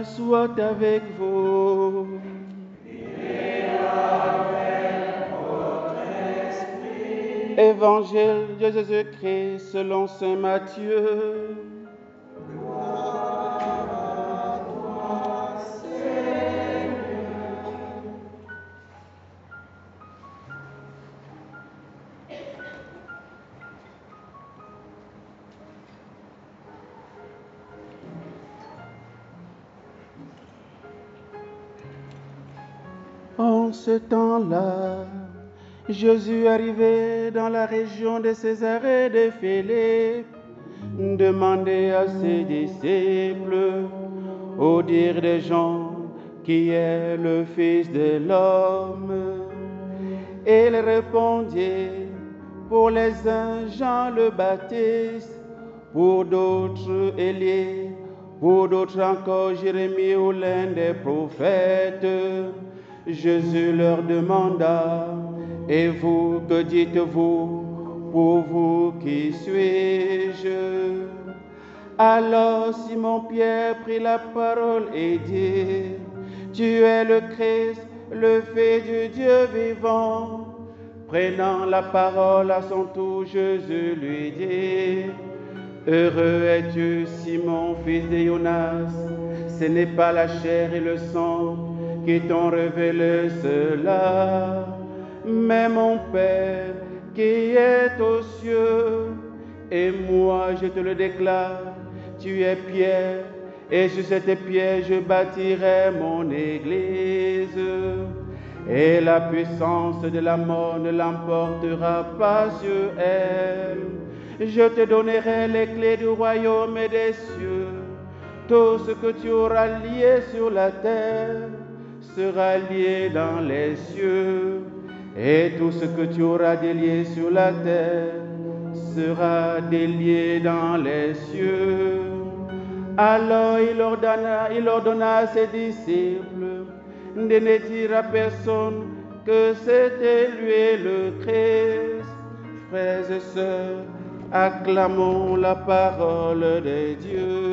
soit avec vous. Évangile de Jésus-Christ selon saint Matthieu. En ce temps-là, Jésus arrivait dans la région de Césarée de Philippe, demandait à ses disciples, au dire des gens, qui est le Fils de l'homme. Et ils répondirent, pour les uns Jean le Baptiste, pour d'autres Élie, pour d'autres encore Jérémie ou l'un des prophètes. Jésus leur demanda, et vous, que dites-vous? Pour vous, qui suis-je? Alors Simon-Pierre prit la parole et dit, tu es le Christ, le Fils du Dieu vivant. Prenant la parole à son tour, Jésus lui dit, heureux es-tu, Simon, fils de Jonas, ce n'est pas la chair et le sang qui t'ont révélé cela, mais mon Père qui est aux cieux. Et moi je te le déclare, tu es Pierre, et sur cette pierre je bâtirai mon église, et la puissance de la mort ne l'emportera pas sur elle. Je te donnerai les clés du royaume et des cieux. Tout ce que tu auras lié sur la terre sera lié dans les cieux, et tout ce que tu auras délié sur la terre sera délié dans les cieux. Alors il ordonna à ses disciples de ne dire à personne que c'était lui le Christ. Frères et sœurs, acclamons la parole de Dieu.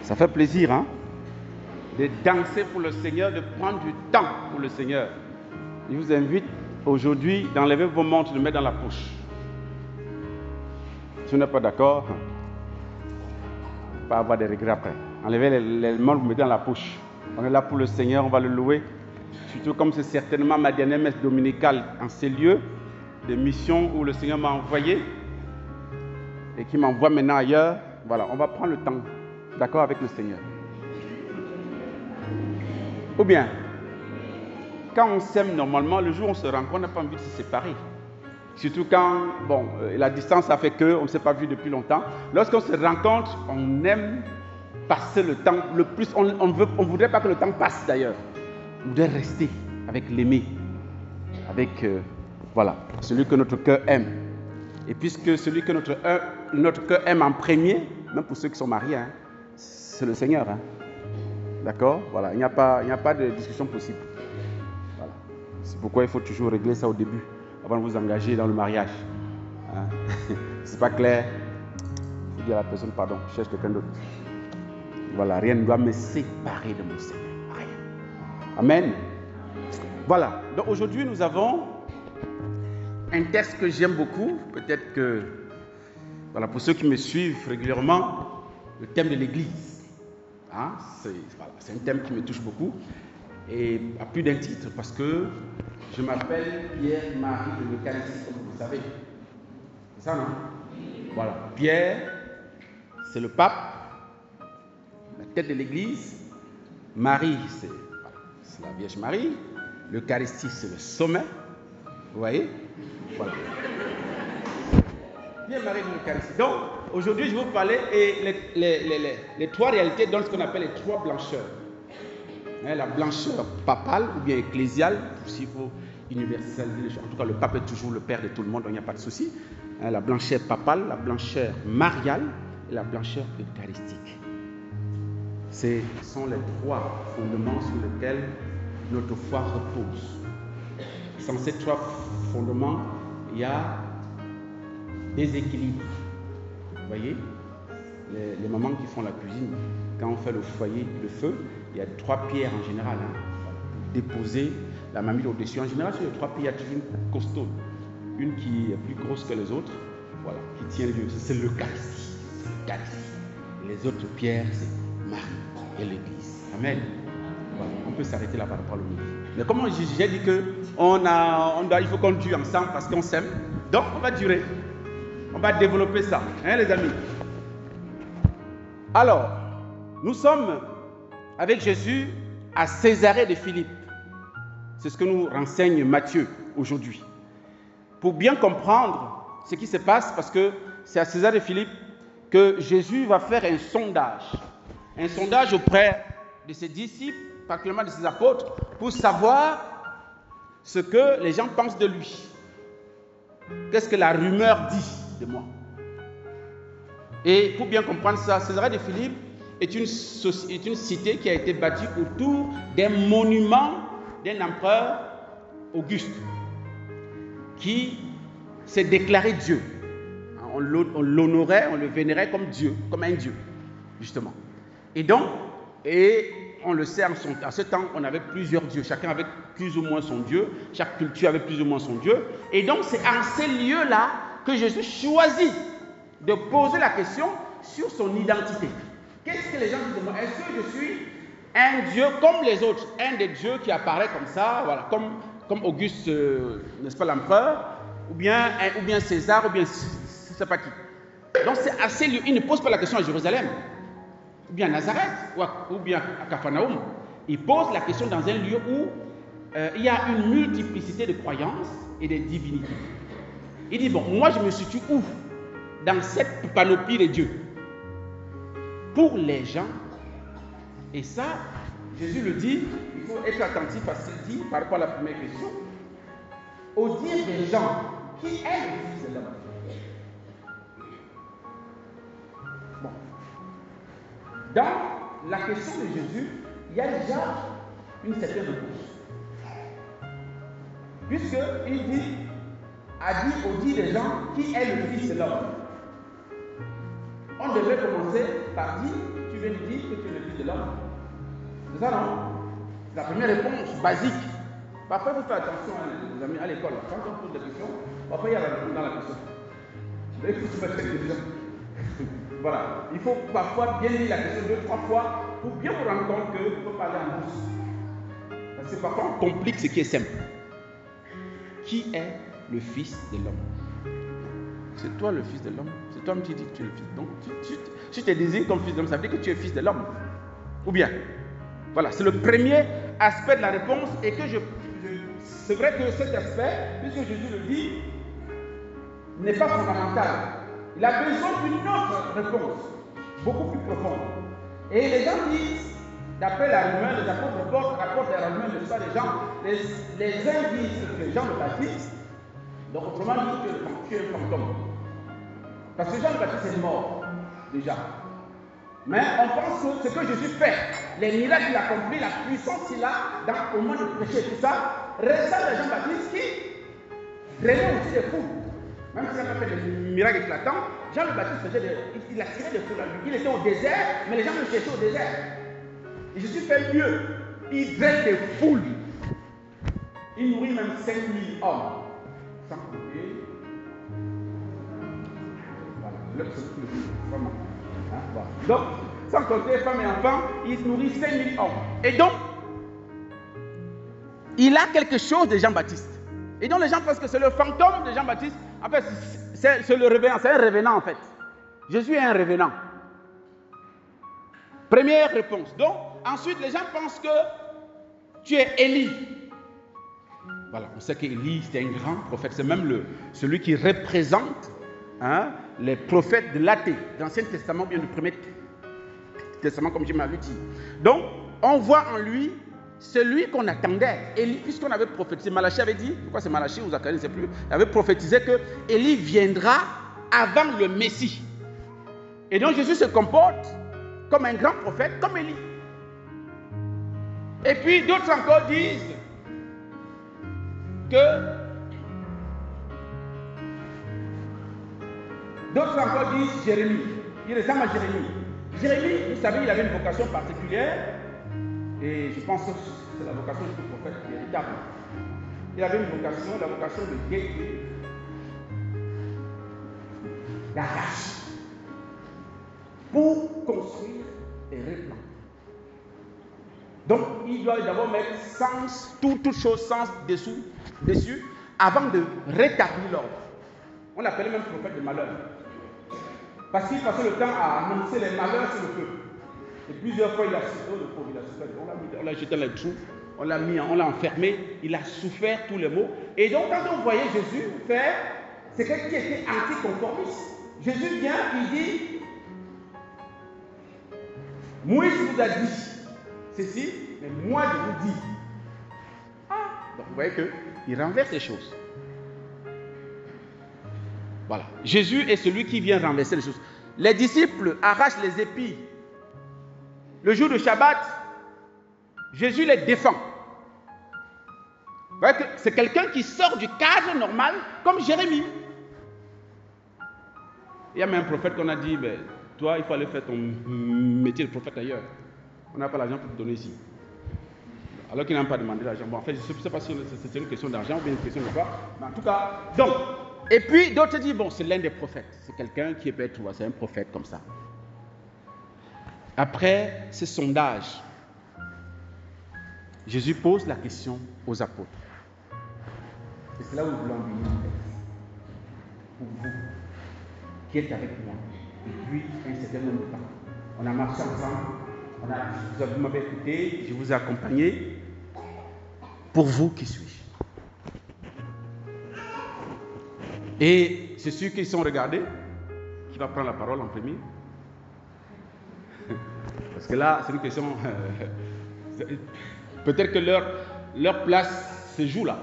Ça fait plaisir, hein? De danser pour le Seigneur, de prendre du temps pour le Seigneur. Je vous invite aujourd'hui d'enlever vos montres, de mettre dans la poche. Si vous n'êtes pas d'accord, pas avoir des regrets après. Enlevez les montres, vous mettez dans la poche. On est là pour le Seigneur, on va le louer. Surtout comme c'est certainement ma dernière messe dominicale en ces lieux de mission où le Seigneur m'a envoyé et qui m'envoie maintenant ailleurs. Voilà, on va prendre le temps, d'accord, avec le Seigneur. Ou bien, quand on s'aime normalement, le jour où on se rencontre, on n'a pas envie de se séparer. Surtout quand, la distance a fait qu'on ne s'est pas vu depuis longtemps. Lorsqu'on se rencontre, on aime passer le temps le plus. On ne voudrait pas que le temps passe d'ailleurs. On voudrait rester avec l'aimé, avec celui que notre cœur aime. Et puisque celui que notre cœur aime en premier, même pour ceux qui sont mariés, hein, c'est le Seigneur. Hein. D'accord? Voilà, il n'y a pas de discussion possible. Voilà. C'est pourquoi il faut toujours régler ça au début, avant de vous engager dans le mariage. Hein? C'est pas clair? Il faut dire à la personne, pardon, je cherche quelqu'un d'autre. Voilà, rien ne doit me séparer de mon Seigneur. Rien. Amen. Voilà, donc aujourd'hui nous avons un texte que j'aime beaucoup. Peut-être que, voilà, pour ceux qui me suivent régulièrement, le thème de l'Église. Hein? C'est un thème qui me touche beaucoup. Et à plus d'un titre, parce que je m'appelle Pierre-Marie de l'Eucharistie, comme vous le savez. C'est ça, non? Voilà. Pierre, c'est le pape, la tête de l'Église. Marie, c'est la Vierge Marie. L'Eucharistie, c'est le sommet. Vous voyez? Voilà. Pierre-Marie de l'Eucharistie. Donc, aujourd'hui, je vais vous parler et les trois réalités donnent ce qu'on appelle les trois blancheurs. La blancheur papale ou bien ecclésiale, s'il faut universaliser les choses. En tout cas, le pape est toujours le père de tout le monde, donc il n'y a pas de souci. La blancheur papale, la blancheur mariale et la blancheur eucharistique. Ce sont les trois fondements sur lesquels notre foi repose. Sans ces trois fondements, il y a des équilibres. Vous voyez, les mamans qui font la cuisine, quand on fait le foyer, le feu, il y a trois pierres en général. Hein, pour déposer la marmite au-dessus. En général, sur les trois pierres, il y a toujours une costaud. Une qui est plus grosse que les autres, voilà, qui tient lieu. C'est l'Eucharistie. Les autres pierres, c'est Marie et l'Église. Amen. Voilà, on peut s'arrêter là par rapport au milieu. Mais comme j'ai dit il faut qu'on dure ensemble parce qu'on s'aime. Donc, on va durer. On va développer ça, hein, les amis. Alors, nous sommes avec Jésus à Césarée de Philippe. C'est ce que nous renseigne Matthieu aujourd'hui. Pour bien comprendre ce qui se passe, parce que c'est à Césarée de Philippe que Jésus va faire un sondage auprès de ses disciples, particulièrement de ses apôtres, pour savoir ce que les gens pensent de lui. Qu'est-ce que la rumeur dit de moi? Et pour bien comprendre ça, Césarée de Philippe est une cité qui a été bâtie autour d'un monument d'un empereur Auguste qui s'est déclaré Dieu. On l'honorait, on le vénérait comme Dieu, comme un Dieu, justement. Et donc, on le sait, à ce temps, on avait plusieurs dieux. Chacun avait plus ou moins son Dieu. Chaque culture avait plus ou moins son Dieu. Et donc, c'est en ces lieux-là que Jésus choisit de poser la question sur son identité. Qu'est-ce que les gens disent de moi? Est-ce que je suis un Dieu comme les autres? Un des dieux qui apparaît comme ça, voilà, comme Auguste, n'est-ce pas, l'empereur, ou bien César, ou bien je ne sais pas qui. Donc, c'est à ces lieux. Il ne pose pas la question à Jérusalem, ou bien à Nazareth, ou bien à Capharnaüm. Il pose la question dans un lieu où il y a une multiplicité de croyances et de divinités. Il dit, bon, moi je me situe où? Dans cette panoplie de dieux. Pour les gens, et ça, Jésus le dit, il faut être attentif à ce qu'il dit par rapport à la première question. Au dire des gens, qui est le Fils de l'homme? Bon. Dans la question de Jésus, il y a déjà une certaine réponse. Puisqu'il a dit au dire des gens, qui est le Fils de l'homme? On devrait commencer par dire, tu tu viens de dire que tu es le Fils de l'homme. C'est ça, non? C'est la première réponse basique. Parfois, il faut faire attention, les amis, à l'école. Quand on pose des questions, parfois il y a la réponse dans la question. Il faut se mettre cette question. Voilà. Il faut parfois bien lire la question 2-3 fois pour bien vous rendre compte qu'il faut parler en douce. Parce que parfois on complique ce qui est simple. Qui est le Fils de l'homme? C'est toi le Fils de l'homme. C'est toi qui dis que tu es le Fils. Donc si tu te désignes comme Fils de l'homme, ça veut dire que tu es Fils de l'homme. Ou bien? Voilà, c'est le premier aspect de la réponse et que c'est vrai que cet aspect, puisque Jésus le dit, n'est pas fondamental. Il a besoin d'une autre réponse, beaucoup plus profonde. Et les gens disent, d'après la rumeur, les apôtres rapportent la rumeur de ça, les gens, les uns disent que Jean le Baptiste, donc autrement dit que tu es un fantôme. Parce que Jean le Baptiste est mort, déjà. Mais on pense que ce que Jésus fait, les miracles qu'il accomplit, la puissance qu'il a au moment de prêcher tout ça, ressemble à Jean-Baptiste qui drainait aussi des fous. Même s'il n'a pas fait des miracles éclatants, Jean le Baptiste il attirait des fous à lui. Il était au désert, mais les gens le cherchaient au désert. Et Jésus fait mieux. Il draine des foules. Il nourrit même 5000 hommes. Sans compter. Voilà, l'homme se trouve vraiment. Voilà. Donc, sans compter femmes et enfants, il nourrit 5000 hommes. Et donc, il a quelque chose de Jean-Baptiste. Et donc les gens pensent que c'est le fantôme de Jean-Baptiste. En fait, c'est le revenant, c'est un revenant en fait. Jésus est un revenant. Première réponse. Donc, ensuite, les gens pensent que tu es Élie. Voilà, on sait qu'Élie, c'était un grand prophète. C'est même celui qui représente les prophètes de l'Athée, de l'Ancien Testament, bien du Premier Testament, comme je m'avais dit. Donc, on voit en lui celui qu'on attendait. Élie, puisqu'on avait prophétisé, Malachie avait dit, pourquoi c'est Malachie ou Zacharie, je ne sais plus, il avait prophétisé que Élie viendra avant le Messie. Et donc Jésus se comporte comme un grand prophète, comme Élie. Et puis d'autres encore disent que Jérémie. Il ressemble à Jérémie. Jérémie, vous savez, il avait une vocation particulière. Et je pense que c'est la vocation du prophète véritable. Il avait une vocation, la vocation de détruire, d'arracher, pour construire et replanter. Donc, il doit d'abord mettre sens, toute chose sens dessus, avant de rétablir l'ordre. On l'appelait même prophète de malheur. Parce qu'il passait le temps à annoncer les malheurs sur le peuple. Et plusieurs fois, il a souffert le pauvre, on l'a jeté dans les trous, on l'a enfermé, il a souffert tous les maux. Et donc, quand on voyait Jésus faire, c'est quelqu'un qui était anticonformiste. Jésus vient, il dit, Moïse vous a dit ceci, mais moi je vous dis. Donc, vous voyez qu'il renverse les choses. Voilà. Jésus est celui qui vient renverser les choses. Les disciples arrachent les épis. Le jour de Shabbat, Jésus les défend. Vous voyez que c'est quelqu'un qui sort du cadre normal, comme Jérémie. Il y a même un prophète qu'on a dit, ben, toi, il faut aller faire ton métier de prophète ailleurs. On n'a pas l'argent pour te donner ici. Alors qu'il n'a pas demandé l'argent. Bon, en fait, je ne sais pas si c'est une question d'argent ou bien une question de quoi. Mais en tout cas, donc. Et puis, d'autres disent, bon, c'est l'un des prophètes. C'est quelqu'un qui peut être, c'est un prophète comme ça. Après ce sondage, Jésus pose la question aux apôtres. Et c'est là où nous voulons venir en fait. Pour vous, qui êtes avec moi, depuis un certain nombre de temps. On a marché ensemble, vous m'avez écouté, je vous ai accompagné. Pour vous, qui suis-je? Et c'est ceux qui sont regardés, qui va prendre la parole en premier. Parce que là, c'est une question. Peut-être que leur place se joue là.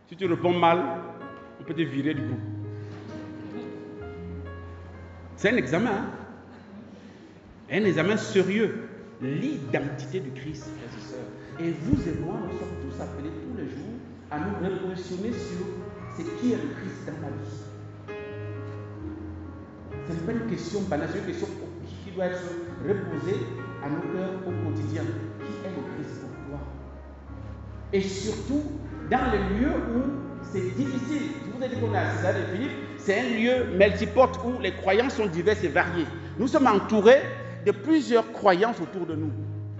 Si tu réponds mal, on peut te virer du coup. C'est un examen. Hein? Un examen sérieux. L'identité du Christ, frères et sœurs. Et vous et moi, nous sommes tous appelés tous les jours à nous répositionner sur ce qui est le Christ dans ma vie. Ce n'est pas une question banale, c'est une question qui doit être reposée à nos cœurs au quotidien. Qui est le Christ pour toi? Et surtout, dans les lieux où c'est difficile. Je vous ai dit qu'on est à César de Philippe, c'est un lieu multiporte où les croyances sont diverses et variées. Nous sommes entourés de plusieurs croyances autour de nous.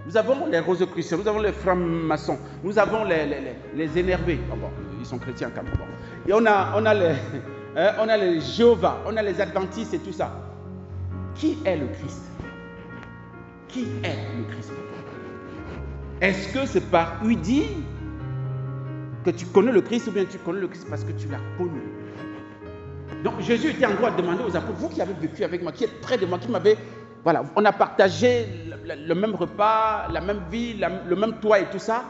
Nous avons les rosicruciens, nous avons les francs-maçons, nous avons les énervés. Oh bon, ils sont chrétiens quand même. Bon. Et on a les Jéhovah, on a les adventistes et tout ça. Qui est le Christ? Qui est le Christ? Est-ce que c'est par Udi que tu connais le Christ ou bien tu connais le Christ parce que tu l'as connu? Donc Jésus était en droit de demander aux apôtres, vous qui avez vécu avec moi, qui êtes près de moi, qui m'avez... Voilà, on a partagé le même repas, la même vie, le même toit et tout ça.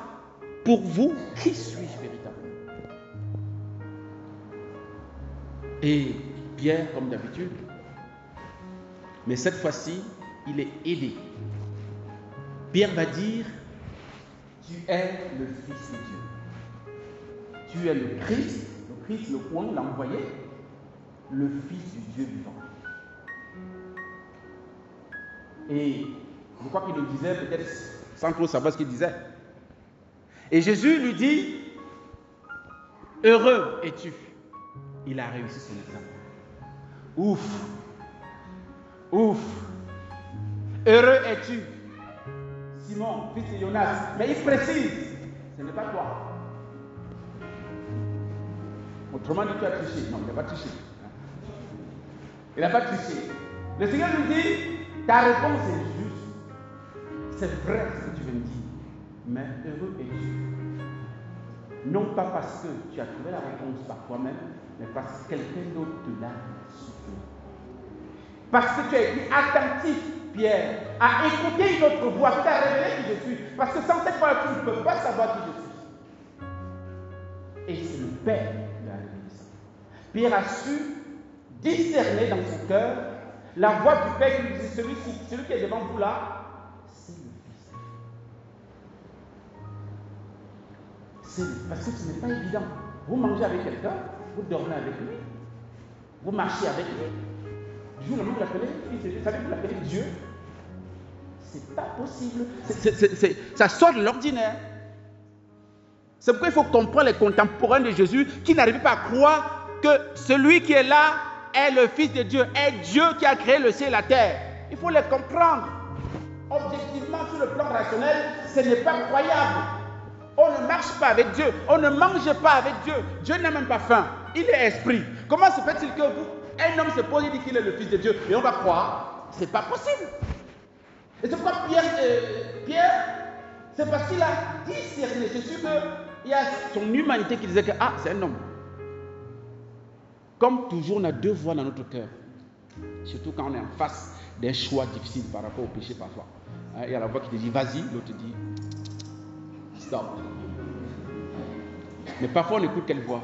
Pour vous, qui suis-je véritablement? Et Pierre, comme d'habitude, mais cette fois-ci, il est aidé. Pierre va dire, tu es le Fils de Dieu. Tu es le Christ, le point, l'a envoyé, le Fils du Dieu vivant. Et je crois qu'il le disait peut-être sans trop savoir ce qu'il disait. Et Jésus lui dit, heureux es-tu. Il a réussi son examen. Ouf. Ouf. Heureux es-tu, Simon, fils de Jonas. Mais il précise, ce n'est pas toi. Autrement dit, tu as triché. Non, il n'a pas triché. Il n'a pas triché. Le Seigneur lui dit, ta réponse est juste. C'est vrai ce que tu viens de dire. Mais heureux es-tu. Non pas parce que tu as trouvé la réponse par toi-même, mais parce que quelqu'un d'autre te l'a soufflé. Parce que tu as été attentif, Pierre, à écouter une autre voix qui t'a révélé qui je suis. Parce que sans cette voix, tu ne peux pas savoir qui je suis. Et c'est le Père qui l'a révélé ça. Pierre a su discerner dans son cœur la voix du Père qui lui dit, celui qui est devant vous là, c'est le Fils. Parce que ce n'est pas évident. Vous mangez avec quelqu'un, vous dormez avec lui, vous marchez avec lui. Du jour au lendemain, vous l'appelez Fils de Dieu. Vous savez que vous l'appelez Dieu? C'est pas possible. Ça sort de l'ordinaire. C'est pourquoi il faut comprendre les contemporains de Jésus qui n'arrivent pas à croire que celui qui est là est le Fils de Dieu, est Dieu qui a créé le ciel et la terre. Il faut les comprendre. Objectivement, sur le plan rationnel, ce n'est pas croyable. On ne marche pas avec Dieu, on ne mange pas avec Dieu. Dieu n'a même pas faim, il est esprit. Comment se fait-il que un homme se pose et dit qu'il est le Fils de Dieu et on va croire? C'est pas possible. Et c'est pourquoi Pierre, c'est parce qu'il a discerné. C'est sûr qu'il y a son humanité qui disait que c'est un homme. Comme toujours, on a deux voix dans notre cœur. Surtout quand on est en face d'un choix difficile par rapport au péché parfois. Il y a la voix qui te dit vas-y, l'autre dit stop. Mais parfois on écoute quelle voix?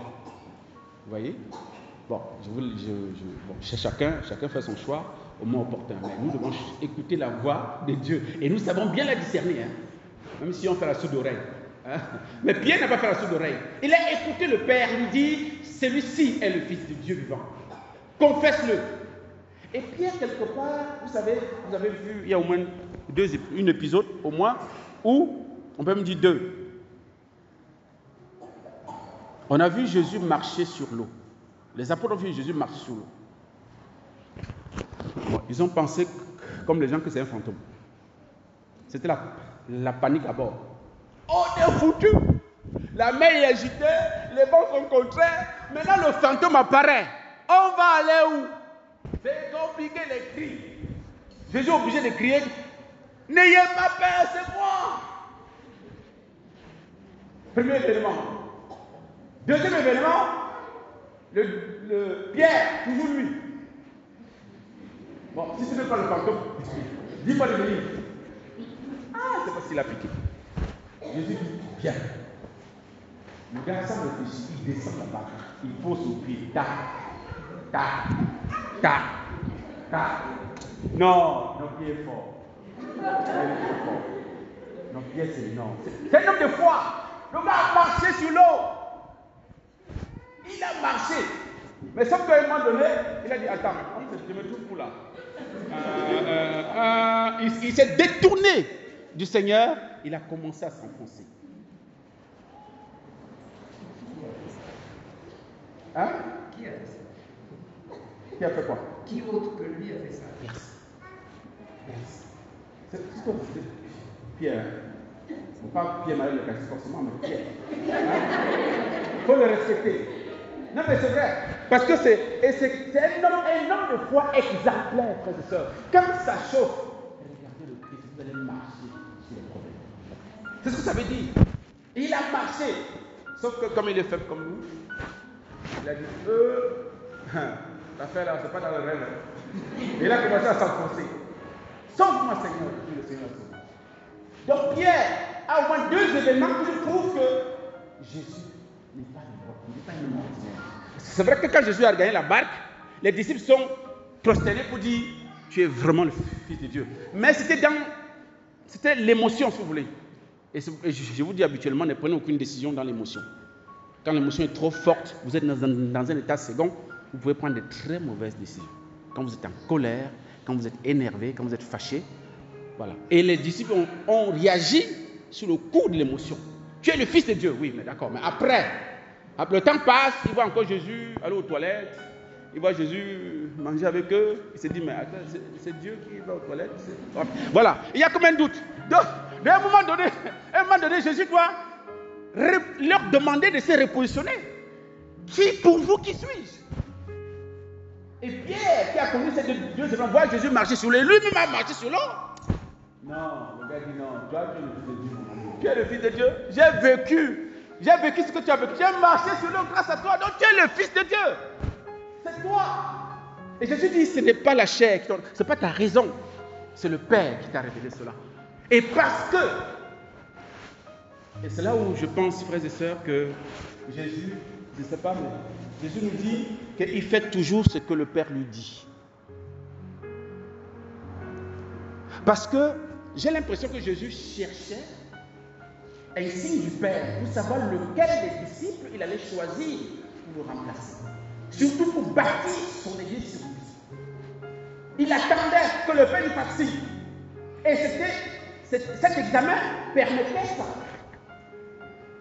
Vous voyez? Bon, chacun fait son choix au moment opportun. Mais nous devons écouter la voix de Dieu. Et nous savons bien la discerner. Même si on fait la sourde oreille. Mais Pierre n'a pas fait la sourde oreille. Il a écouté le Père lui dit, celui-ci est le Fils de Dieu vivant. Confesse-le. Et Pierre, quelque part, vous avez vu, il y a au moins un épisode au moins, où, on peut me dire deux. On a vu Jésus marcher sur l'eau. Les apôtres ont vu Jésus marcher sur l'eau. Bon, ils ont pensé, comme les gens, que c'est un fantôme. C'était la panique à bord. On est foutu. La mer est agitée, les vents sont contraires. Maintenant, le fantôme apparaît. On va aller où? C'est compliqué les cris. Jésus est obligé de crier. N'ayez pas peur, c'est moi. Premier événement. Deuxième événement, le Pierre, toujours lui. Bon, si ce n'est pas le fantôme, dis-moi de venir. C'est parce qu'il a piqué. Jésus dit, Pierre. Le gars, sans réfléchir, il descend là-bas. Il pose son pied. Tac, tac, tac, tac. Non, notre pied est fort. Notre pied, c'est énorme. C'est un homme de foi. Le gars a marché sur l'eau. Il a marché. Mais sauf qu'à un moment donné, il a dit, attends, je me trouve où là? Il s'est détourné du Seigneur, il a commencé à s'enfoncer. Hein? Qui a fait ça? Qui a fait quoi? Qui autre que lui a fait ça? C'est quoi? Pierre. Pas Pierre-Marie le Cassis forcément, mais Pierre. Il faut le respecter. Non, mais c'est vrai. Parce que c'est un homme de foi exemplaire, frères et sœurs. Quand ça chauffe, regardez le Christ, vous allez marcher sur les problèmes. C'est ce que ça veut dire. Il a marché. Sauf que comme il est faible comme nous, il a dit, l'affaire là, c'est pas dans le rêve. Et il a commencé à s'enfoncer. Sauve-moi, Seigneur, depuis le Seigneur sauve. Donc Pierre a au moins deux événements qui prouvent que Jésus n'est pas n'importe qui, il n'est pas un homme ordinaire. C'est vrai que quand Jésus a gagné la barque, les disciples sont prosternés pour dire, tu es vraiment le Fils de Dieu. Mais c'était l'émotion, si vous voulez. Et je vous dis habituellement, ne prenez aucune décision dans l'émotion. Quand l'émotion est trop forte, vous êtes dans un état second, vous pouvez prendre de très mauvaises décisions. Quand vous êtes en colère, quand vous êtes énervé, quand vous êtes fâché. Voilà. Et les disciples ont réagi sur le coup de l'émotion. Tu es le Fils de Dieu, oui, mais d'accord. Mais après, le temps passe, ils voient encore Jésus aller aux toilettes, ils voient Jésus manger avec eux. Il se dit, mais attends, c'est Dieu qui va aux toilettes. Voilà. Il y a comme un doute. Donc, à un moment donné, Jésus doit leur demander de se repositionner. Qui pour vous, qui suis-je? Et Pierre, qui a connu ces deux événements, voit Jésus marcher sur l'eau, lui-même a marché sur l'eau. Non, le gars dit non, toi tu es le Fils de Dieu. Tu es le Fils de Dieu. J'ai vécu ce que tu as vécu. J'ai marché sur l'eau grâce à toi, donc tu es le Fils de Dieu. C'est toi. Et Jésus dit, ce n'est pas la chair, ce n'est pas ta raison, c'est le Père qui t'a révélé cela. Et parce que, et c'est là où je pense, frères et sœurs, que Jésus, je ne sais pas, mais Jésus nous dit qu'il fait toujours ce que le Père lui dit. Parce que j'ai l'impression que Jésus cherchait un signe du Père pour savoir lequel des disciples il allait choisir pour le remplacer. Surtout pour bâtir son église sur lui. Il attendait que le Père lui fasse signe. Et cet examen permettait ça.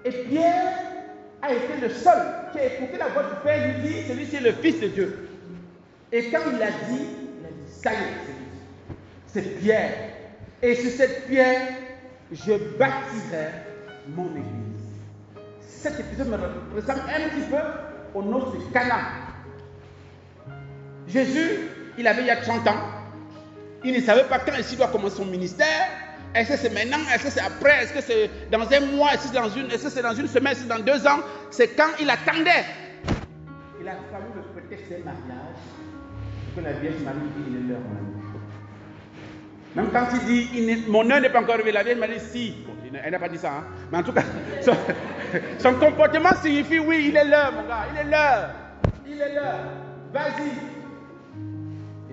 Et Pierre a été le seul qui a écouté la voix du Père, lui dit, celui-ci est le Fils de Dieu. Et quand il a dit, ça y est, c'est Pierre. Et sur cette pierre, je bâtirai mon église. Cet épisode me ressemble un petit peu au nôtre de Cana. Jésus, il avait il y a 30 ans. Il ne savait pas quand il doit commencer son ministère. Est-ce que c'est maintenant? Est-ce que c'est après? Est-ce que c'est dans un mois? Est-ce que c'est dans une semaine? Est-ce que c'est dans 2 ans? C'est quand il attendait. Il a fallu le prétexte d'un mariage que la Vierge Marie dit il est l'heure. Même quand il dit mon heure n'est pas encore arrivée, la Vierge Marie si. Bon, elle n'a pas dit ça, hein? Mais en tout cas, son comportement signifie oui, il est l'heure, mon gars, il est l'heure. Il est l'heure. Vas-y.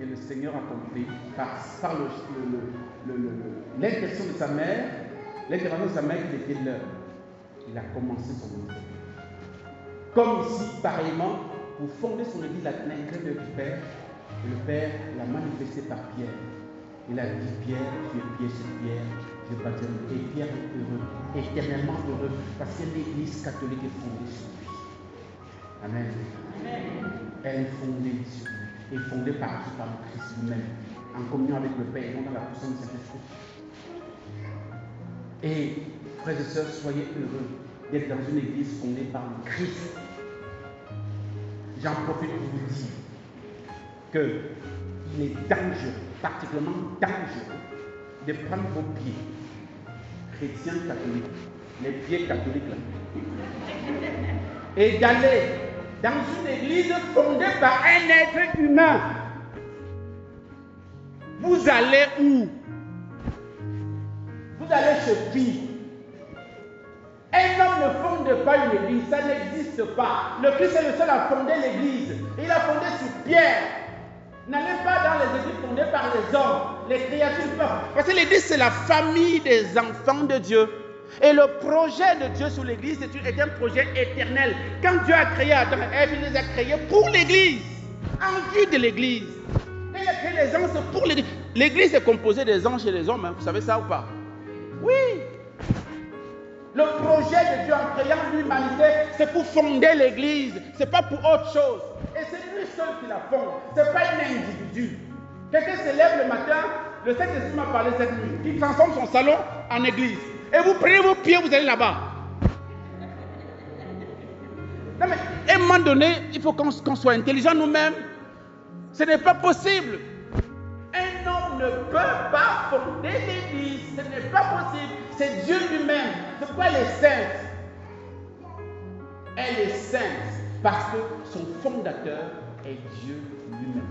Et le Seigneur a compris par l'intervention de sa mère, qu'il était l'heure. Il a commencé son ministère. Comme ici, pareillement, pour fonder son église, la crainte du Père, et le Père l'a manifesté par Pierre. Il a dit, Pierre, tu es Pierre, c'est Pierre, je baptise. Et Pierre est heureux, éternellement heureux, parce que l'église catholique est fondée sur lui. Amen. Amen. Elle est fondée sur lui, est fondée par le Christ lui-même, en communion avec le Père, et non dans la puissance de Saint-Esprit. Et, frères et sœurs, soyez heureux d'être dans une église fondée par le Christ. J'en profite pour vous dire qu'il est dangereux, particulièrement dangereux, de prendre vos pieds, chrétiens catholiques, les pieds catholiques là, et d'aller dans une église fondée par un être humain. Vous allez où? Vous allez chez qui? Un homme ne fonde pas une église, ça n'existe pas. Le Christ est le seul à fonder l'église. Il a fondé sur Pierre. N'allez pas dans les églises fondées par les hommes, les créatures. Parce que l'église, c'est la famille des enfants de Dieu. Et le projet de Dieu sur l'église est un projet éternel. Quand Dieu a créé Adam et Ève, il les a créés pour l'église, en vue de l'église. Quand il a créé les anges, c'est pour l'église. L'église est composée des anges et des hommes, hein. Vous savez ça ou pas? Oui. Le projet de Dieu en créant l'humanité, c'est pour fonder l'église. Ce n'est pas pour autre chose. Et c'est lui seul qui la fonde. Ce n'est pas un individu. Quelqu'un se lève le matin, le Saint-Esprit m'a parlé cette nuit, qui transforme son salon en église. Et vous prenez vos pieds, vous allez là-bas. Non mais, à un moment donné, il faut qu'on soit intelligent nous-mêmes. Ce n'est pas possible. Un homme ne peut pas fonder l'église. Ce n'est pas possible. C'est Dieu lui-même. C'est pourquoi elle est sainte. Elle est sainte parce que son fondateur est Dieu lui-même.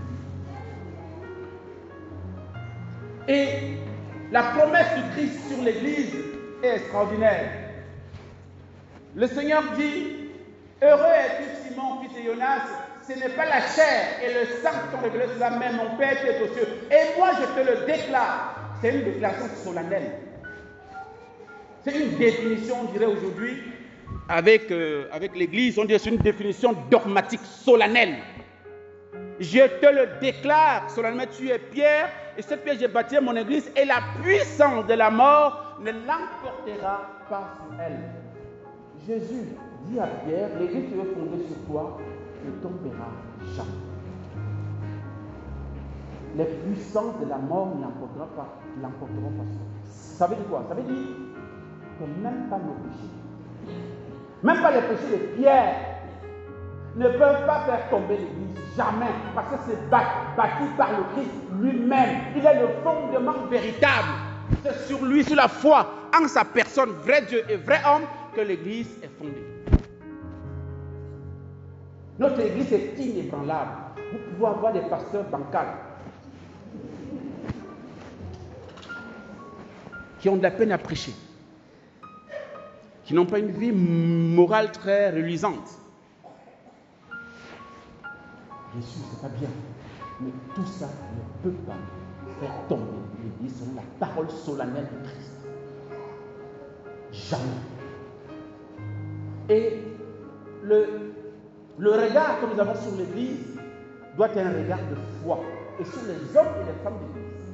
Et la promesse du Christ sur l'église est extraordinaire. Le Seigneur dit, heureux es-tu Simon, fils de Jonas, ce n'est pas la chair et le sang qui t'ont révélé cela, mais mon Père qui est aux cieux. Et moi je te le déclare. C'est une déclaration solennelle. C'est une définition, on dirait aujourd'hui, avec l'église, on dirait c'est une définition dogmatique, solennelle. Je te le déclare solennellement, tu es Pierre, et cette pierre j'ai bâti mon église, et la puissance de la mort ne l'emportera pas sur elle. Jésus dit à Pierre, l'église qui est fondée sur toi ne tombera jamais. Les puissances de la mort ne l'emporteront pas sur elle. Ça veut dire quoi? Ça veut dire que même pas nos péchés, même pas les péchés de Pierre, ne peuvent pas faire tomber l'église. Jamais. Parce que c'est bâti par le Christ lui-même. Il est le fondement véritable. C'est sur lui, sur la foi, en sa personne, vrai Dieu et vrai homme, que l'église est fondée. Notre église est inébranlable. Vous pouvez avoir des pasteurs bancals qui ont de la peine à prêcher, qui n'ont pas une vie morale très reluisante. Bien sûr, c'est pas bien, mais tout ça ne peut pas faire tomber l'église selon la parole solennelle de Christ. Jamais. Et le regard que nous avons sur l'église doit être un regard de foi, et sur les hommes et les femmes de l'église.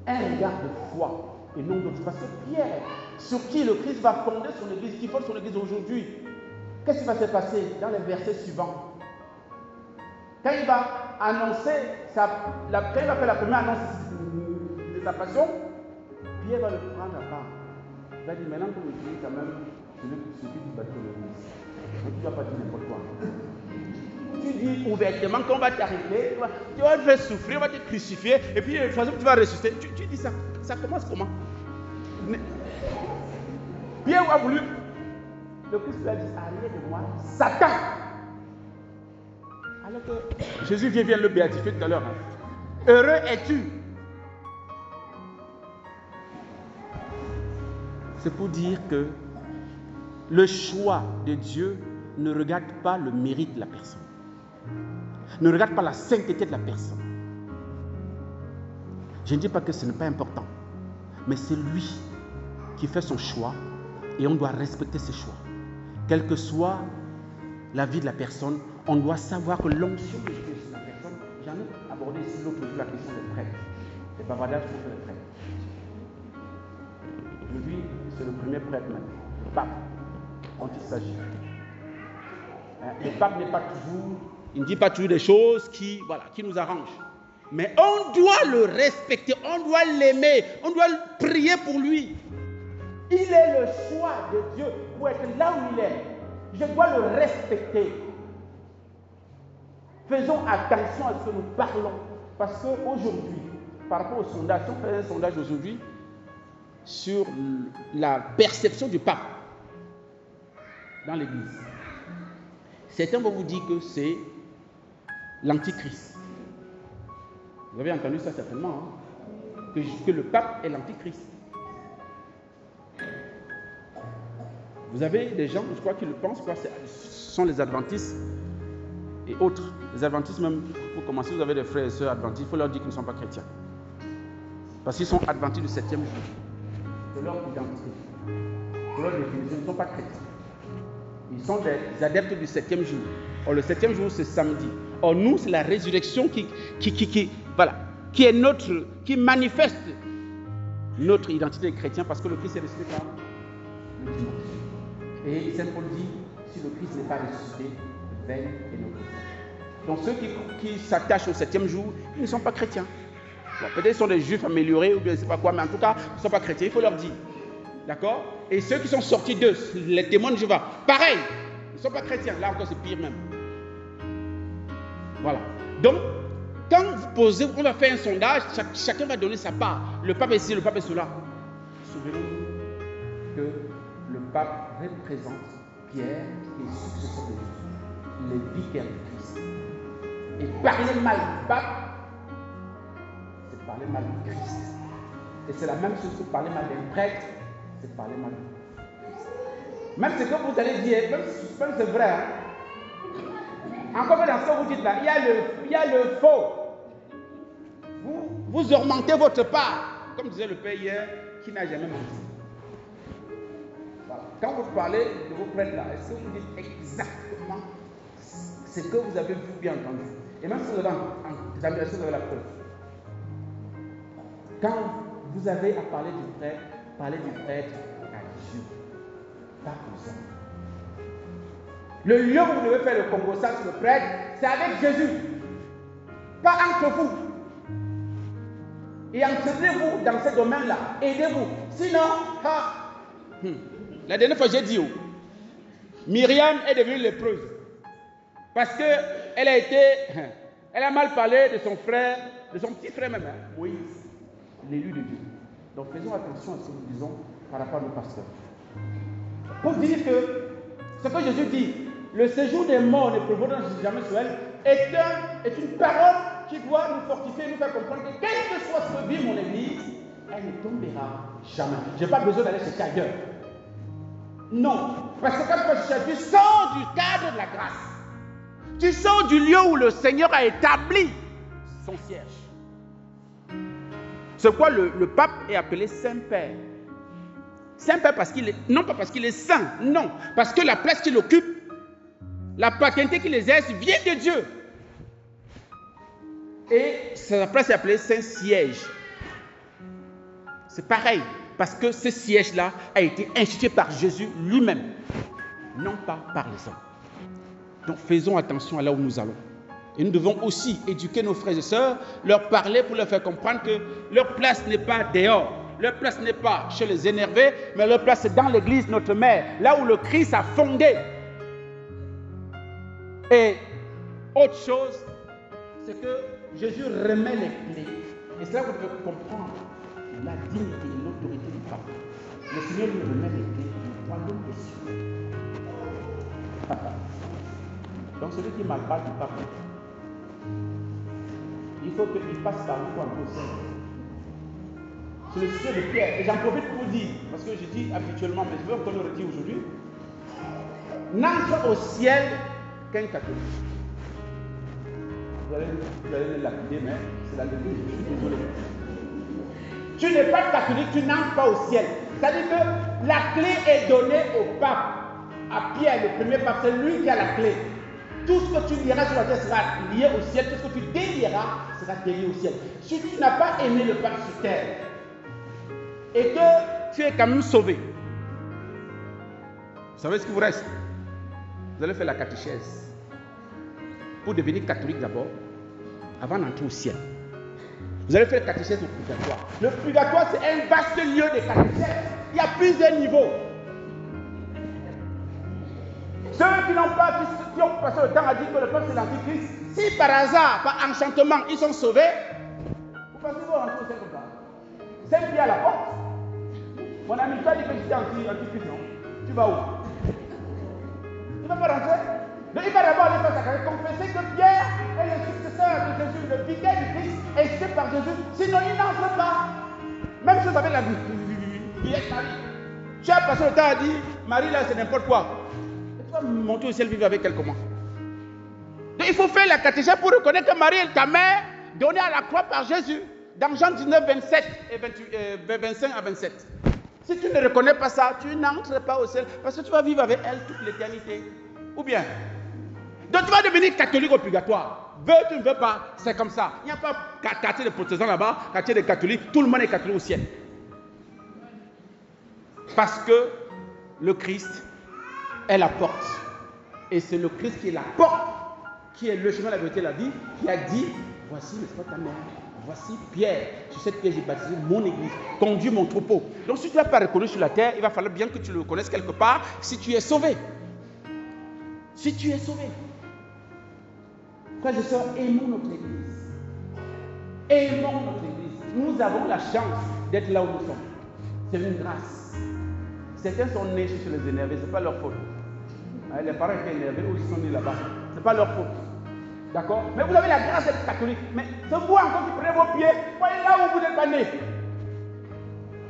Un regard de foi, et non d'autre. Parce que Pierre, sur qui le Christ va fonder son église, qui fonde son église aujourd'hui, qu'est-ce qui va se passer dans les versets suivants? Quand il va annoncer, quand il va faire la première annonce de sa passion, Pierre va le prendre à part. Il va dire, maintenant que tu es quand même celui qui bâtit l'église, tu ne dois pas dire n'importe quoi. Tu dis ouvertement qu'on va t'arrêter, tu vas te faire souffrir, on va te crucifier, et puis de toute façon tu vas ressusciter. Tu dis ça. Ça commence comment? Pierre a voulu. Le Christ lui a dit, arrière de moi, Satan. Alors que Jésus vient le béatifier tout à l'heure. Heureux es-tu. C'est pour dire que le choix de Dieu ne regarde pas le mérite de la personne. Ne regarde pas la sainteté de la personne. Je ne dis pas que ce n'est pas important. Mais c'est lui qui fait son choix et on doit respecter ses choix. Quelle que soit la vie de la personne, on doit savoir que l'onction de Dieu sur la personne, j'en ai abordé ici l'autre jour la question des prêtres. Les bavardages contre les prêtres. Aujourd'hui, c'est le premier prêtre même, le pape, dont il s'agit. Le pape n'est pas toujours, il ne dit pas toujours des choses qui nous arrangent. Mais on doit le respecter, on doit l'aimer, on doit prier pour lui. Il est le choix de Dieu pour être là où il est. Je dois le respecter. Faisons attention à ce que nous parlons. Parce qu'aujourd'hui, par rapport au sondage, si on fait un sondage aujourd'hui sur la perception du pape dans l'église, certains vont vous dire que c'est l'antichrist. Vous avez entendu ça certainement, hein? Que le pape est l'antichrist. Vous avez des gens, je crois, qui le pensent, ce sont les adventistes et autres. Les adventistes, même, pour commencer, vous avez des frères et sœurs adventistes, il faut leur dire qu'ils ne sont pas chrétiens. Parce qu'ils sont adventistes du 7e jour. C'est leur identité. pour leur définition, ils ne sont pas chrétiens. Ils sont des adeptes du 7e jour. Or, le 7e jour, c'est samedi. Or, nous, c'est la résurrection qui est qui manifeste notre identité de chrétien, parce que le Christ est ressuscité quand le dimanche. Et Saint Paul dit, si le Christ n'est pas ressuscité, vain est notre foi. Donc, ceux qui s'attachent au 7e jour, ils ne sont pas chrétiens. Bon, peut-être qu'ils sont des juifs améliorés ou bien je ne sais pas quoi, mais en tout cas, ils ne sont pas chrétiens, il faut leur dire. D'accord? Et ceux qui sont sortis d'eux, les témoins de Jéhovah, pareil, ils ne sont pas chrétiens. Là encore, c'est pire même. Voilà. Donc, quand vous posez, on va faire un sondage, chacun va donner sa part. Le pape est ici, le pape est cela. Souvenez-vous que le pape représente Pierre et successeur de Jésus, les vicaires de Christ. Et parler mal du pape, c'est parler mal du Christ. Et c'est la même chose que parler mal d'un prêtre, c'est parler mal du Christ. Même ce que vous allez dire, même si c'est vrai, hein? Encore dans ce que vous dites là, il y a le faux. Vous augmentez votre part, comme disait le père hier, qui n'a jamais menti. Voilà. Quand vous parlez de vos prêtres là, est-ce que vous dites exactement ce que vous avez vu bien entendu? Et même si vous avez en examination, vous avez la preuve. Quand vous avez à parler du prêtre, parlez du prêtre à Dieu, pas comme ça. Le lieu où vous devez faire le congossage sur le prêtre, c'est avec Jésus, pas entre vous. Et entraînez-vous dans ce domaine-là, aidez-vous. Sinon, la dernière fois j'ai dit, Myriam est devenue lépreuse parce qu'elle a mal parlé de son frère, de son petit frère même, Moïse, l'élu de Dieu. Donc faisons attention à ce que nous disons par rapport à nos pasteurs. Pour dire que ce que Jésus dit, le séjour des morts ne prévaut jamais sur elle, est une parole qui doit nous fortifier, nous faire comprendre que quel que soit ce que vit mon Église, elle ne tombera jamais. Je n'ai pas besoin d'aller chercher ailleurs. Non, parce que quand tu vas chercher, tu sors du cadre de la grâce. Tu sors du lieu où le Seigneur a établi son siège. C'est quoi le pape est appelé Saint-Père. Saint-Père non pas parce qu'il est saint, non, parce que la place qu'il occupe, la paternité qu'il exerce vient de Dieu. Et sa place est appelée Saint-Siège. C'est pareil, parce que ce siège-là a été institué par Jésus lui-même, non pas par les hommes. Donc faisons attention à là où nous allons. Et nous devons aussi éduquer nos frères et sœurs, leur parler pour leur faire comprendre que leur place n'est pas dehors, leur place n'est pas chez les énervés, mais leur place est dans l'église, notre mère, là où le Christ a fondé. Et autre chose, c'est que Jésus remet les clés. Et c'est là que vous devez comprendre la dignité et l'autorité du pape. Le Seigneur lui remet les clés du royaume des cieux. Donc celui qui m'a parlé du pape, il faut qu'il passe par nous pour un peu. C'est le sujet de Pierre. Et j'en profite pour vous dire, parce que je dis habituellement, mais je veux encore le redire aujourd'hui, n'entre au ciel qu'un catholique. Vous allez le lapider, mais c'est la vérité, je suis désolé. Tu n'es pas catholique, tu n'entres pas au ciel. C'est-à-dire que la clé est donnée au pape, à Pierre, le premier pape, c'est lui qui a la clé. Tout ce que tu liras sur la terre sera lié au ciel, tout ce que tu délieras sera délié au ciel. Si tu n'as pas aimé le pape sur terre, et que tu es quand même sauvé, vous savez ce qu'il vous reste? Vous allez faire la catéchèse. Pour devenir catholique d'abord, avant d'entrer au ciel. Vous allez faire la catéchèse au purgatoire. Le purgatoire, c'est un vaste lieu de catéchèse. Il y a plusieurs niveaux. Ceux qui n'ont pas, qui ont passé le temps à dire que le peuple c'est l'antichrist, si par hasard, par enchantement, ils sont sauvés, vous pensez qu'ils vont rentrer au ciel comme ça? C'est pied à la porte. Mon ami, tu as dit que j'étais antichrist, non? Tu vas où? Il ne va pas rentrer. Donc il va d'abord aller faire sa carrière, confesser que Pierre est le successeur de Jésus, le vicaire du Christ, institué par Jésus. Sinon, il n'entre pas. Même chose avec la vieille Marie. Tu as passé le temps à dire, Marie là, c'est n'importe quoi. Et tu vas monter au ciel vivre avec elle comment? Donc il faut faire la catéchèse pour reconnaître que Marie est ta mère, donnée à la croix par Jésus. Dans Jean 19, 27 et 25 à 27. Si tu ne reconnais pas ça, tu n'entres pas au ciel parce que tu vas vivre avec elle toute l'éternité. Ou bien, donc tu vas devenir catholique au purgatoire. Veux, tu ne veux pas, c'est comme ça. Il n'y a pas quartier de protestants là-bas, quartier de catholiques, tout le monde est catholique au ciel. Parce que le Christ est la porte. Et c'est le Christ qui est la porte, qui est le chemin, la vérité, la vie, qui a dit, voici le ta mère, voici Pierre, sur cette pierre j'ai baptisé mon église, conduis mon troupeau. Donc si tu n'as pas reconnu sur la terre, il va falloir bien que tu le connaisses quelque part, si tu es sauvé. Si tu es sauvé. Frères et sœurs, aimons notre église. Aimons notre église. Nous avons la chance d'être là où nous sommes. C'est une grâce. Certains sont nés chez les énervés, ce n'est pas leur faute. Les parents étaient énervés ou ils sont nés là-bas. Ce n'est pas leur faute. D'accord? Mais vous avez la grâce d'être catholique. Mais c'est vous encore qui prenez vos pieds. Voyez là où vous n'êtes pas nés.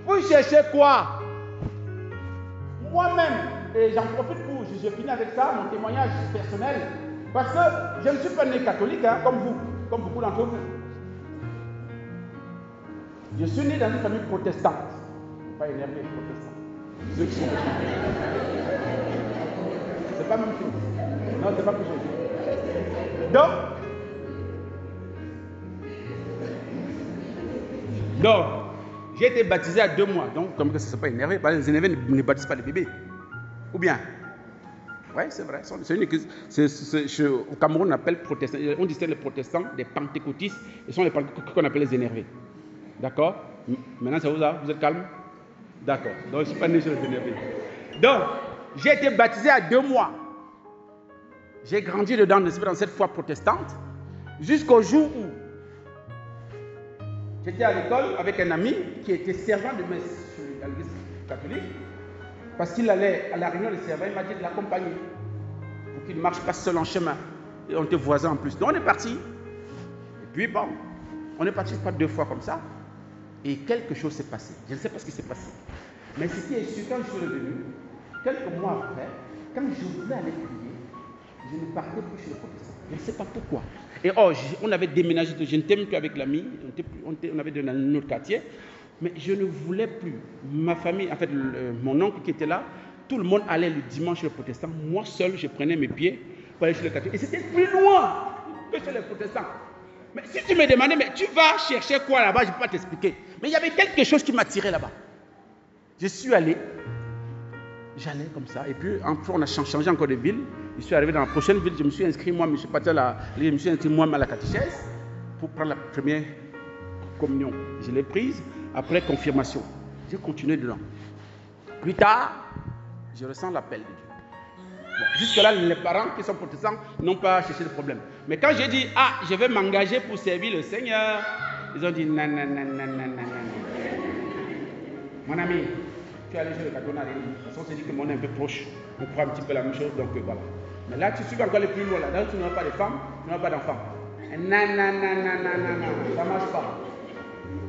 Vous cherchez quoi? Moi-même, et j'en profite pour, je finis avec ça, mon témoignage personnel. Parce que je ne suis pas né catholique, hein, comme vous, comme beaucoup d'entre vous. Je suis né dans une famille protestante. Pas énervé, protestant. Ceux qui sont c'est pas la même chose. Non, c'est pas plus chose. Donc, j'ai été baptisé à 2 mois. Donc, comme que ça ne s'est pas énervé, les énervés ne baptisent pas les bébés. Ou bien? Oui, c'est vrai. C'est une église. Au Cameroun, on appelle protestants. On distingue les protestants des pentecôtistes. Et ce sont les pentecôtistes qu'on appelle les énervés. D'accord? Maintenant, ça vous êtes calme? D'accord. Donc, je ne suis pas né chez les énervés. Donc, j'ai été baptisé à 2 mois. J'ai grandi dedans, dans cette foi protestante, jusqu'au jour où j'étais à l'école avec un ami qui était servant de messe à l'église catholique. Parce qu'il allait à la réunion des servants, il m'a dit de l'accompagner pour qu'il ne marche pas seul en chemin. Et on était voisins en plus. Donc on est parti. Et puis bon, on est parti pas 2 fois comme ça. Et quelque chose s'est passé. Je ne sais pas ce qui s'est passé. Mais ce qui est sûr, quand je suis revenu, quelques mois après, quand je voulais aller prier, je ne partais plus chez le protestant. Je ne sais pas pourquoi. Et on avait déménagé, je n'étais même plus avec l'ami, on avait dans un autre quartier. Mais je ne voulais plus. Ma famille, en fait, mon oncle qui était là, tout le monde allait le dimanche chez les protestants. Moi seul, je prenais mes pieds pour aller chez les catholiques. Et c'était plus loin que chez les protestants. Mais si tu me demandais, mais tu vas chercher quoi là-bas, je ne peux pas t'expliquer. Mais il y avait quelque chose qui m'attirait là-bas. Je suis allé, j'allais comme ça. Et puis, on a changé encore de ville. Je suis arrivé dans la prochaine ville. Je me suis inscrit, moi, je me suis inscrit moi-même à la catéchèse pour prendre la première communion. Je l'ai prise. Après confirmation, j'ai continué dedans. Plus tard, je ressens l'appel de Dieu. Bon, jusque-là, les parents qui sont protestants n'ont pas cherché de problème. Mais quand j'ai dit, je vais m'engager pour servir le Seigneur, ils ont dit, non. Mon ami, tu es allé chez le catholique, parce qu'on s'est dit que mon est un peu proche. On croit un petit peu la même chose, donc voilà. Mais là, tu suis encore les plus loin. Là, tu n'auras pas de femmes, tu n'auras pas d'enfants. Non, ça ne marche pas.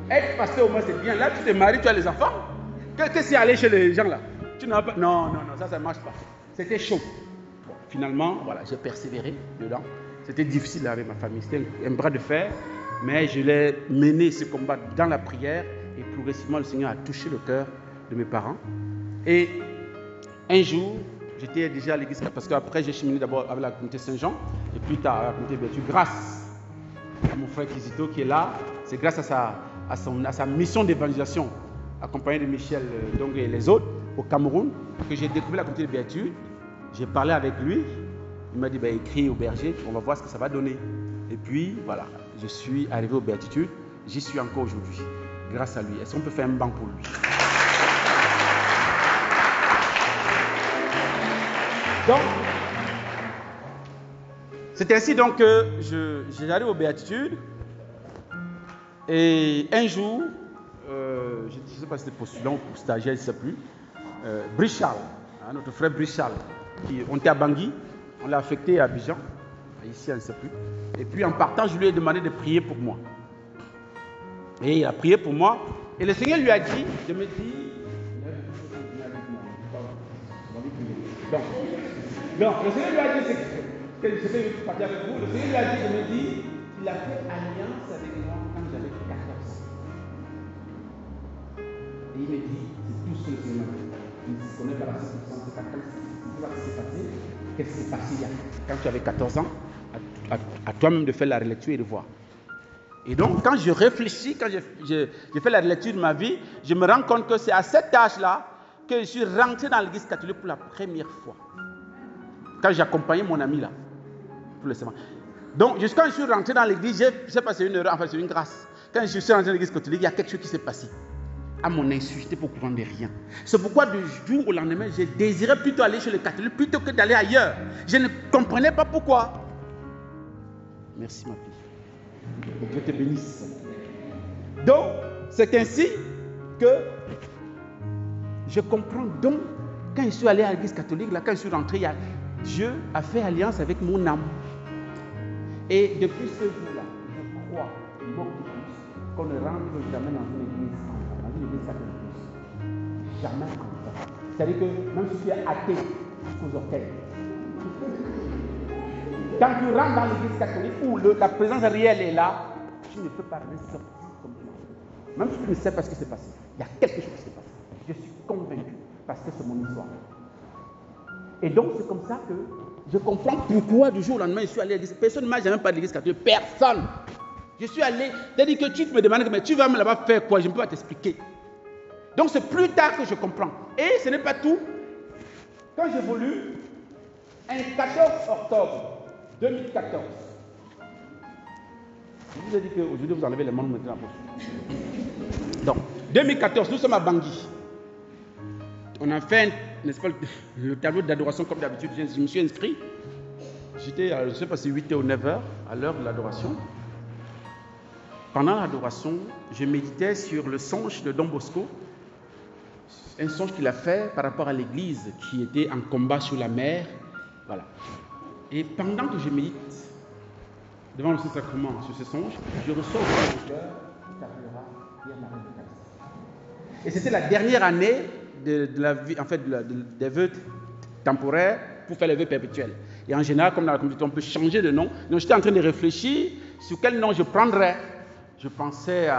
Être pasteur au moins c'est bien. Là tu te maries, tu as les enfants. Qu'est-ce que c'est aller chez les gens là? Tu n'as pas. Non, ça ne marche pas. C'était chaud. Bon, finalement, voilà, j'ai persévéré dedans. C'était difficile avec ma famille. C'était un bras de fer. Mais je l'ai mené ce combat dans la prière. Et progressivement, le Seigneur a touché le cœur de mes parents. Et un jour, j'étais déjà à l'église parce qu'après j'ai cheminé d'abord avec la communauté Saint-Jean. Et plus tard à la communauté Béthune. Grâce à mon frère Kizito qui est là. C'est grâce à sa mission d'évangélisation, accompagné de Michel et les autres, au Cameroun, que j'ai découvert la communauté de Béatitude. J'ai parlé avec lui. Il m'a dit, écris au berger, on va voir ce que ça va donner. Et puis, voilà, je suis arrivé aux Béatitudes. J'y suis encore aujourd'hui, grâce à lui. Est-ce qu'on peut faire un banc pour lui? Donc, c'est ainsi donc que j'arrive aux Béatitudes. Et un jour, je ne sais pas si c'était postulant ou stagiaire, je ne sais plus, Brichal, notre frère Brichal, on était à Bangui, on l'a affecté à Abidjan, ici on ne sait plus. Et puis en partant, je lui ai demandé de prier pour moi. Et il a prié pour moi. Et le Seigneur lui a dit, je me dis, donc le Seigneur lui a dit, que je vais partir avec vous, le Seigneur lui a dit, je me dis, il a fait alliance avec moi quand j'avais 14 ans. Et il me dit, c'est tout ce que le Seigneur m'a dit. Il ne se connaît pas la circonstance de quelqu'un. Tu vois ce qui s'est passé. Qu'est-ce qui s'est passé quand tu avais 14 ans, à toi-même de faire la relecture et de voir. Et donc, quand je réfléchis, quand j'ai fait la relecture de ma vie, je me rends compte que c'est à cet âge-là que je suis rentré dans l'église catholique pour la première fois. Quand j'accompagnais mon ami là, pour le serment. Donc, quand je suis rentré dans l'église, je ne sais pas si c'est une erreur, enfin c'est une grâce. Quand je suis rentré dans l'église catholique, il y a quelque chose qui s'est passé. À mon insu, je n'étais pas au courant de rien. C'est pourquoi du jour au lendemain, j'ai désiré plutôt aller chez les catholiques plutôt que d'aller ailleurs. Je ne comprenais pas pourquoi. Merci ma fille. Que Dieu te bénisse. Donc, c'est ainsi que je comprends. Donc, quand je suis allé à l'église catholique, là, quand je suis rentré, Dieu a fait alliance avec mon âme. Et depuis ce jour-là, je crois, beaucoup plus, qu'on ne rentre jamais dans une église catholique. Jamais comme ça. C'est-à-dire que même si tu es athée jusqu'aux orteils, quand tu rentres dans l'église catholique où la présence réelle est là, tu ne peux pas ressortir comme ça. Même si tu ne sais pas ce qui s'est passé, il y a quelque chose qui s'est passé. Je suis convaincu parce que c'est mon histoire. Et donc c'est comme ça que je comprends pourquoi du jour au lendemain je suis allé à l'église. Personne ne m'a jamais parlé de l'église catholique. Personne. Je suis allé. C'est-à-dire que tu me demandes, mais tu vas me là-bas faire quoi? Je ne peux pas t'expliquer. Donc c'est plus tard que je comprends. Et ce n'est pas tout. Quand j'évolue, un 14 octobre 2014, je vous ai dit qu'aujourd'hui vous enlevez les mains, vous mettez dans la poche. Donc, 2014, nous sommes à Bangui. On a fait, n'est-ce pas, le tableau d'adoration comme d'habitude. Je me suis inscrit. J'étais, je ne sais pas si 8h ou 9h, à l'heure de l'adoration. Pendant l'adoration, je méditais sur le songe de Don Bosco. Un songe qu'il a fait par rapport à l'église qui était en combat sur la mer. Voilà. Et pendant que je médite devant le Saint-Sacrement sur ce songe, je reçois au cœur qui t'appellera Pierre-Marie Lecalce. Et c'était la dernière année de la vie, en fait, des vœux temporaires pour faire les vœux perpétuels. Et en général, comme dans la communauté, on peut changer de nom. Donc j'étais en train de réfléchir sur quel nom je prendrais. Je pensais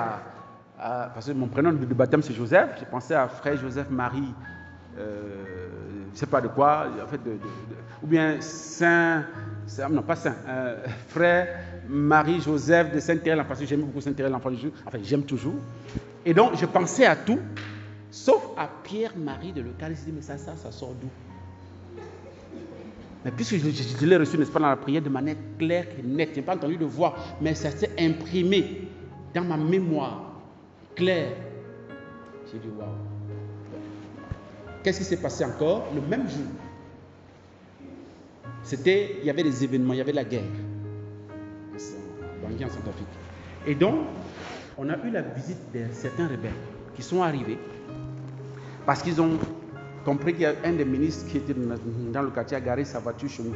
parce que mon prénom de baptême c'est Joseph, je pensais à frère Joseph Marie, je ne sais pas de quoi, en fait, ou bien non pas Saint, frère Marie Joseph de Saint-Thérèse, parce que j'aime beaucoup Saint-Thérèse, l'enfant de Jésus, enfin j'aime toujours. Et donc je pensais à tout, sauf à Pierre-Marie de Lecalce. Je dis, mais ça sort d'où? Mais puisque je l'ai reçu, n'est-ce pas, dans la prière de manière claire et nette, je n'ai pas entendu de voix, mais ça s'est imprimé dans ma mémoire claire. J'ai dit, waouh. Qu'est-ce qui s'est passé encore? Le même jour, il y avait des événements, il y avait la guerre en Centrafrique. Et donc, on a eu la visite de certains rebelles qui sont arrivés parce qu'ils ont compris qu'il y a un des ministres qui était dans le quartier a garé sa voiture chez nous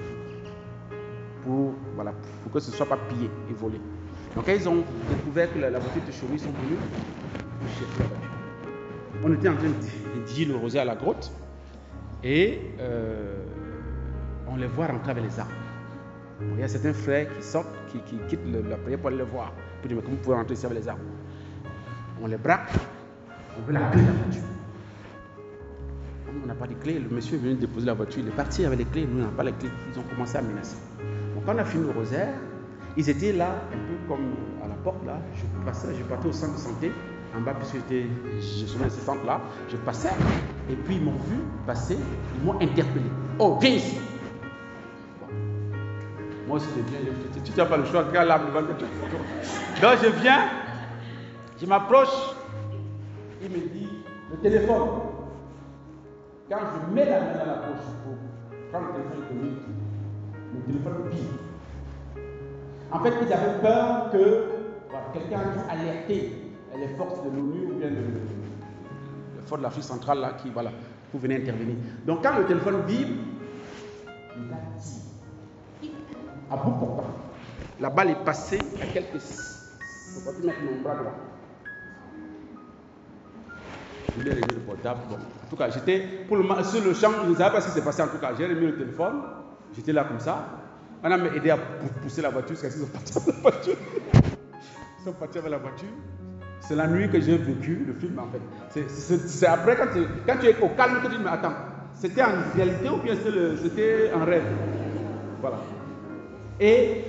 pour que ce ne soit pas pillé et volé. Donc quand ils ont découvert que la voiture était chez nous, ils sont venus pour chercher la voiture. On était en train de dire le rosaire à la grotte et on les voit rentrer avec les armes. Il y a certains frères qui sortent, qui quittent la prière pour aller les voir. Pour dire, mais comment vous pouvez rentrer ici avec les armes? On les braque, on veut la clé de la voiture. On n'a pas de clés, le monsieur est venu déposer la voiture, il est parti avec les clés, nous on n'a pas les clés. Ils ont commencé à menacer. Donc quand on a fini le rosaire, ils étaient là, un peu comme à la porte là. Je partais au centre de santé, en bas, puisque je suis dans ce centre-là. Je passais, et puis ils m'ont vu passer, ils m'ont interpellé. Oh, viens ici! Bon. Moi aussi, je viens, tu n'as pas le choix, regarde l'arme devant toi. Donc je viens, je m'approche, il me dit, le téléphone. Quand je mets la main dans la poche pour prendre le téléphone économique, le téléphone vibre. En fait, ils avaient peur que quelqu'un puisse alerter les forces de l'ONU ou bien les forces de l'Afrique centrale là, pour venir intervenir. Donc quand le téléphone vibre, il va tirer. À bout portant. La balle est passée à quelques... Je ne peux pas mettre mon bras droit. Je voulais régler le portable. Bon. En tout cas, j'étais pour le moment sur le champ, je ne savais pas ce qui s'est passé en tout cas. J'ai remis le téléphone, j'étais là comme ça. On a aidé à pousser la voiture, parce qu'ils sont partis avec la voiture. Ils sont partis avec la voiture. C'est la nuit que j'ai vécu le film en fait. C'est après quand tu es au calme que tu dis mais attends, c'était en réalité ou bien c'était en rêve? Voilà. Et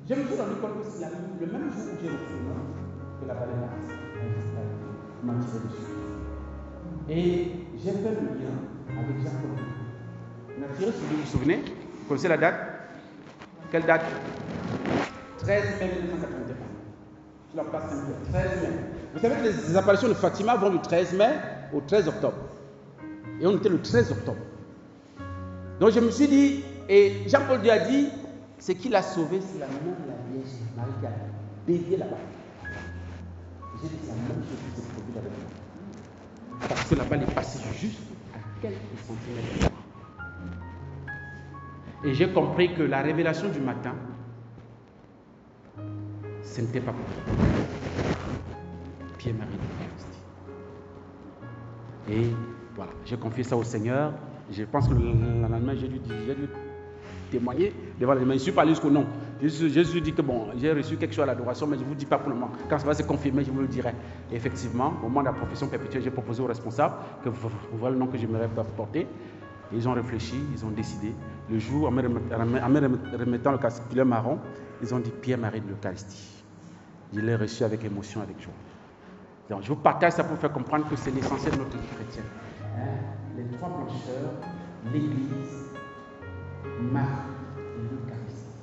je me suis rendu compte que c'est le même jour où j'ai reçu le nom que la baleine m'a tiré dessus. Et j'ai fait le lien avec Jean-Paul. Il m'a tiré sur lui, vous vous souvenez? Vous connaissez la date? Quelle date? 13 mai 1981. Sur la place Saint-Pierre. 13 mai. Vous savez que les apparitions de Fatima vont du 13 mai au 13 octobre. Et on était le 13 octobre. Donc je me suis dit, et Jean-Paul II a dit, ce qui l'a sauvé, c'est la main de la Vierge Marie qui a bélié là-bas. J'ai dit, c'est la même chose qui s'est produite avec moi. Parce que la balle est passée juste à quelques centimètres. Et j'ai compris que la révélation du matin, ce n'était pas pour moi. Pierre-Marie de l'Eucharistie. Et voilà, j'ai confié ça au Seigneur. Je pense que le lendemain, j'ai dû témoigner devant les mains. Je ne suis pas allé jusqu'au nom. Jésus dit que bon, j'ai reçu quelque chose à l'adoration, mais je ne vous dis pas pour le moment. Quand ça va se confirmer, je vous le dirai. Et effectivement, au moment de la profession perpétuelle, j'ai proposé aux responsables que voilà le nom que j'aimerais porter. Ils ont réfléchi, ils ont décidé. Le jour, en me remettant le casculaire marron, ils ont dit Pierre-Marie de l'Eucharistie. Je l'ai reçu avec émotion, avec joie. Donc, je vous partage ça pour faire comprendre que c'est l'essentiel de notre vie chrétienne. Les trois blancheurs, l'Église, Marie et l'Eucharistie.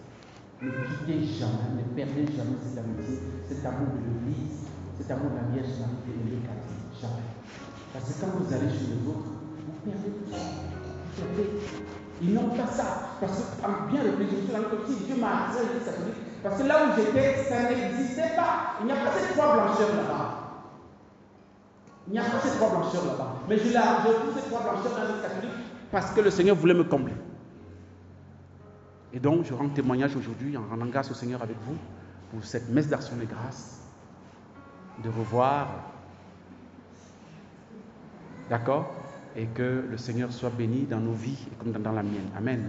Ne quittez jamais, ne perdez jamais cette amitié, cet amour de l'Église, cet amour de la Vierge Marie et de l'Eucharistie. Jamais. Parce que quand vous allez chez les autres, vous perdez tout ça. Vous perdez. Ils n'ont pas ça. Parce que, en bien réfléchir, je suis dans le si Dieu m'a attiré à l'Église catholique, parce que là où j'étais, ça n'existait pas. Il n'y a pas ces trois blancheurs là-bas. Il n'y a pas ces trois blancheurs là-bas. Mais je trouve ces trois blancheurs dans l'Église catholique parce que le Seigneur voulait me combler. Et donc, je rends témoignage aujourd'hui en rendant grâce au Seigneur avec vous pour cette messe d'action de grâce, de revoir. D'accord? Et que le Seigneur soit béni dans nos vies et comme dans la mienne. Amen.